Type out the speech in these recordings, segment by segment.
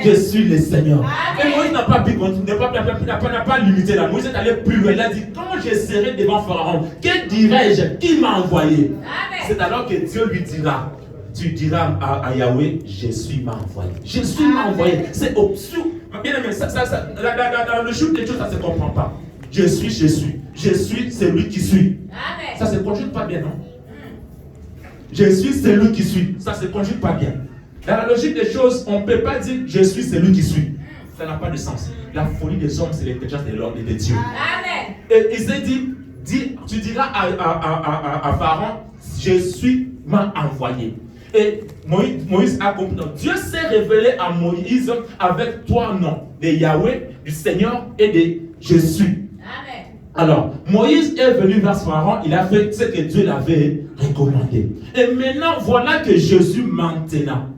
Je suis le Seigneur. Et Moïse n'a pas limité là. Moïse est allé plus loin. Il a dit, quand je serai devant Pharaon, que dirai-je? Qui m'a envoyé? C'est alors que Dieu lui dira, tu diras à Yahweh, je suis m'a envoyé. Je suis m'a envoyé. C'est obscur. Bien aimé, dans le jour des choses, ça ne se comprend pas. Je suis. Je suis celui qui suit. Ça ne se conjugue pas bien, non? Je suis celui qui suit. Ça ne se conjugue pas bien. Dans la logique des choses, on ne peut pas dire je suis celui qui suit. Ça n'a pas de sens. La folie des hommes, c'est l'intelligence de l'homme et de Dieu. Amen. Et il s'est dit, tu diras à Pharaon, je suis m'a envoyé. Et Moïse a compris. Donc, Dieu s'est révélé à Moïse avec trois noms, de Yahweh, du Seigneur et de je suis. Amen. Alors, Moïse est venu vers Pharaon, il a fait ce que Dieu l'avait recommandé. Et maintenant, voilà que Jésus maintenant.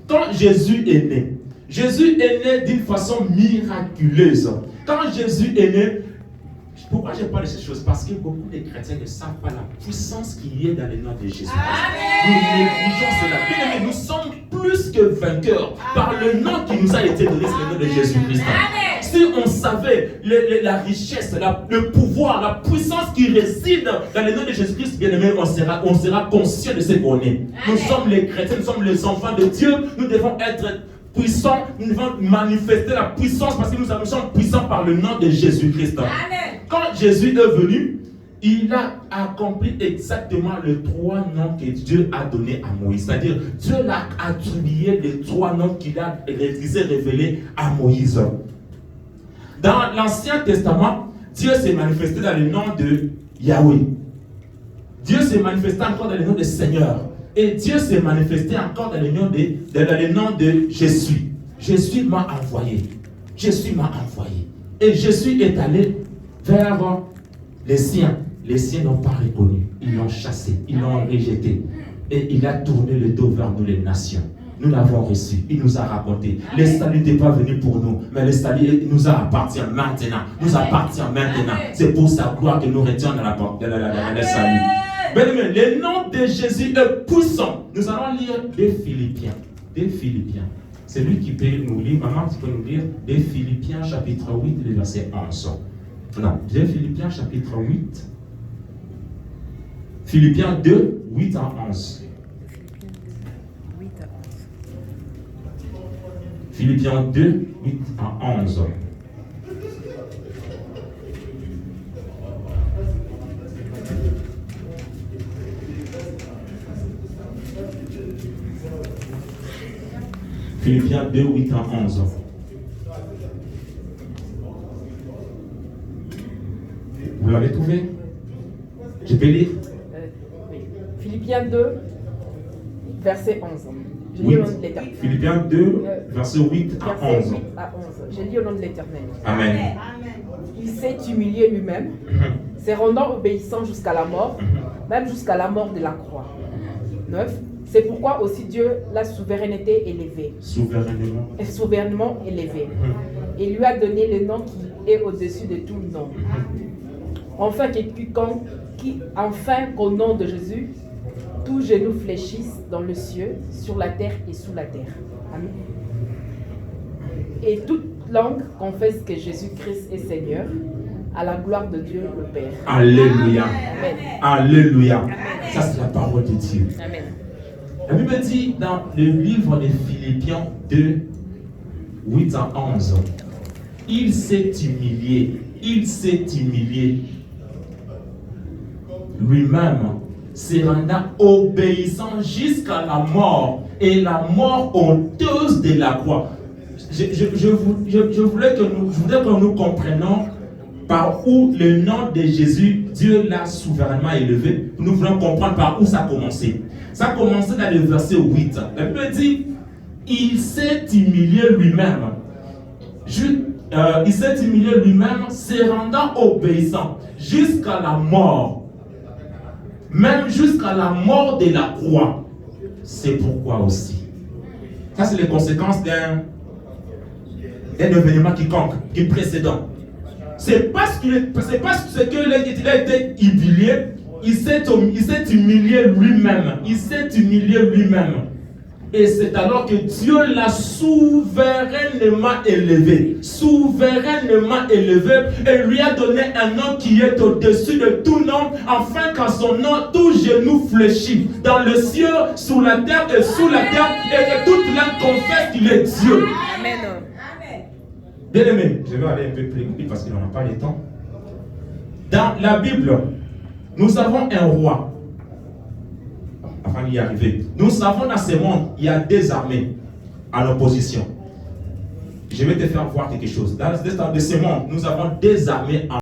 Quand Jésus est né d'une façon miraculeuse. Quand Jésus est né, pourquoi je parle de ces choses? Parce que beaucoup de chrétiens ne savent pas la puissance qu'il y a dans le nom de Jésus. Nous négligeons cela. Bien aimés, nous sommes plus que vainqueurs par le nom qui nous a été donné, c'est le nom de Jésus-Christ. Si on savait la richesse, le pouvoir, la puissance qui réside dans le nom de Jésus-Christ, bien aimé, on sera conscient de ce qu'on est. Nous sommes les chrétiens, nous sommes les enfants de Dieu, nous devons être puissants, nous devons manifester la puissance parce que nous sommes puissants par le nom de Jésus-Christ. Quand Jésus est venu, il a accompli exactement les trois noms que Dieu a donnés à Moïse. C'est-à-dire, Dieu l'a attribué les trois noms qu'il a révélés à Moïse. Dans l'Ancien Testament, Dieu s'est manifesté dans le nom de Yahweh. Dieu s'est manifesté encore dans le nom de Seigneur. Et Dieu s'est manifesté encore dans le nom de je suis. Je suis m'a envoyé. Je suis m'a envoyé. Et Jésus est allé vers les siens. Les siens n'ont pas reconnu. Ils l'ont chassé. Ils l'ont rejeté. Et il a tourné le dos vers nous, les nations. Nous l'avons reçu. Il nous a raconté. Le salut n'était pas venu pour nous. Mais le salut nous appartient maintenant. Nous appartient maintenant. C'est pour sa gloire que nous retiens dans le salut. Mais le nom de Jésus est puissant. Nous allons lire des Philippiens. Des Philippiens. C'est lui qui peut nous lire. Maman, tu peux nous lire des Philippiens chapitre 8, le verset 11. Non, des Philippiens chapitre 8. Philippiens 2, 8 à 11. Philippiens 2, 8 à 11. Philippiens 2, 8 à 11. Vous l'avez trouvé? Je peux lire? Oui. Philippiens 2, verset 11. Je lis au nom de l'Éternel. Philippiens 2, verset 8 à 11. 8 à 11. Je lis au nom de l'Éternel. Amen. Il s'est humilié lui-même, se rendant obéissant jusqu'à la mort, même jusqu'à la mort de la croix. 9. C'est pourquoi aussi Dieu l'a souveraineté élevée. Souverainement élevé. Il lui a donné le nom qui est au-dessus de tout nom. Enfin qu'au nom de Jésus, tous genoux fléchissent dans le ciel, sur la terre et sous la terre. Amen. Et toute langue confesse que Jésus-Christ est Seigneur, à la gloire de Dieu le Père. Alléluia. Amen. Alléluia. Amen. Ça, c'est la parole de Dieu. Amen. La Bible dit dans le livre de Philippiens 2, 8 à 11, il s'est humilié lui-même, se rendant obéissant jusqu'à la mort, et la mort honteuse de la croix. Je voudrais que nous comprenions par où le nom de Jésus, Dieu l'a souverainement élevé. Nous voulons comprendre par où ça a commencé. Ça a commencé dans le verset 8. La Bible dit, il s'est humilié lui-même. Il s'est humilié lui-même, se rendant obéissant jusqu'à la mort. Même jusqu'à la mort de la croix. C'est pourquoi aussi. Ça, c'est les conséquences d'un événement qui est précédent. C'est parce qu'il a été humilié, il s'est humilié lui-même. Il s'est humilié lui-même. Et c'est alors que Dieu l'a souverainement élevé. Souverainement élevé. Et lui a donné un nom qui est au-dessus de tout nom, afin qu'en son nom, tout genou fléchit. Dans le ciel, sous la terre et sous la terre. Et que toute langue confesse qu'il est Dieu. Amen. Bien aimé, je vais aller un peu plus vite parce qu'il n'en a pas le temps. Dans la Bible, nous avons un roi. Avant d'y arriver, nous savons dans ce monde, il y a des armées en opposition. Je vais te faire voir quelque chose. Dans ce monde, nous avons des armées en